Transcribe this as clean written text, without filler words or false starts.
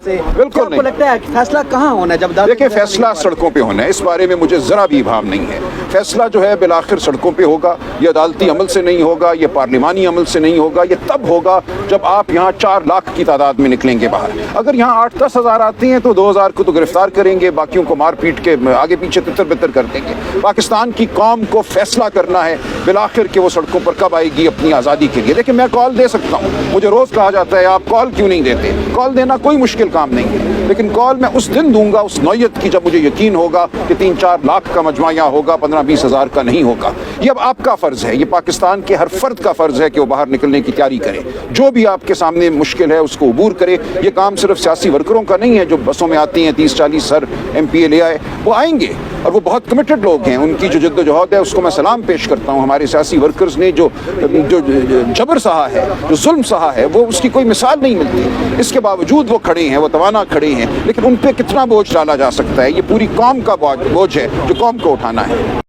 بالکل آپ کو لگتا ہے کہ فیصلہ کہاں ہونا ہے؟ جب دیکھیں فیصلہ سڑکوں پہ ہونا ہے، اس بارے میں مجھے ذرا بھی ابہام نہیں ہے۔ فیصلہ جو ہے بالآخر سڑکوں پہ ہوگا، یہ عدالتی عمل سے نہیں ہوگا، یہ پارلیمانی عمل سے نہیں ہوگا، یہ تب ہوگا جب آپ یہاں 4 لاکھ کی تعداد میں نکلیں گے باہر۔ اگر یہاں 8-10 ہزار آتے ہیں تو 2000 کو تو گرفتار کریں گے، باقیوں کو مار پیٹ کے آگے پیچھے تتر بتر کر دیں گے۔ پاکستان کی قوم کو فیصلہ کرنا ہے بالآخر کہ وہ سڑکوں پر کب آئے گی اپنی آزادی کے لیے۔ دیکھیں میں کال دے سکتا ہوں، مجھے روز کہا جاتا ہے آپ کال کیوں نہیں دیتے؟ کال دینا کوئی مشکل کام نہیں ہے، لیکن کال میں اس دن دوں گا اس نوعیت کی جب مجھے یقین ہوگا کہ 3-4 لاکھ کا مجمع یہاں ہوگا، 15-20 ہزار کا نہیں ہوگا۔ یہ اب آپ کا فرض ہے، یہ پاکستان کے ہر فرد کا فرض ہے کہ وہ باہر نکلنے کی تیاری کرے، جو بھی آپ کے سامنے مشکل ہے اس کو عبور کرے۔ یہ کام صرف سیاسی ورکروں کا نہیں ہے جو بسوں میں آتی ہیں 30-40 سر MP لے آئے، وہ آئیں گے اور وہ بہت کمیٹڈ لوگ ہیں، ان کی جو جد و جہد ہے اس کو میں سلام پیش کرتا ہوں۔ ہمارے سیاسی ورکرز نے جو جبر سہا ہے، جو ظلم سہا ہے، وہ اس کی کوئی مثال نہیں ملتی۔ اس کے باوجود وہ کھڑے ہیں، وہ توانا کھڑے ہیں، لیکن ان پہ کتنا بوجھ ڈالا جا سکتا ہے؟ یہ پوری قوم کا بوجھ ہے جو قوم کو اٹھانا ہے۔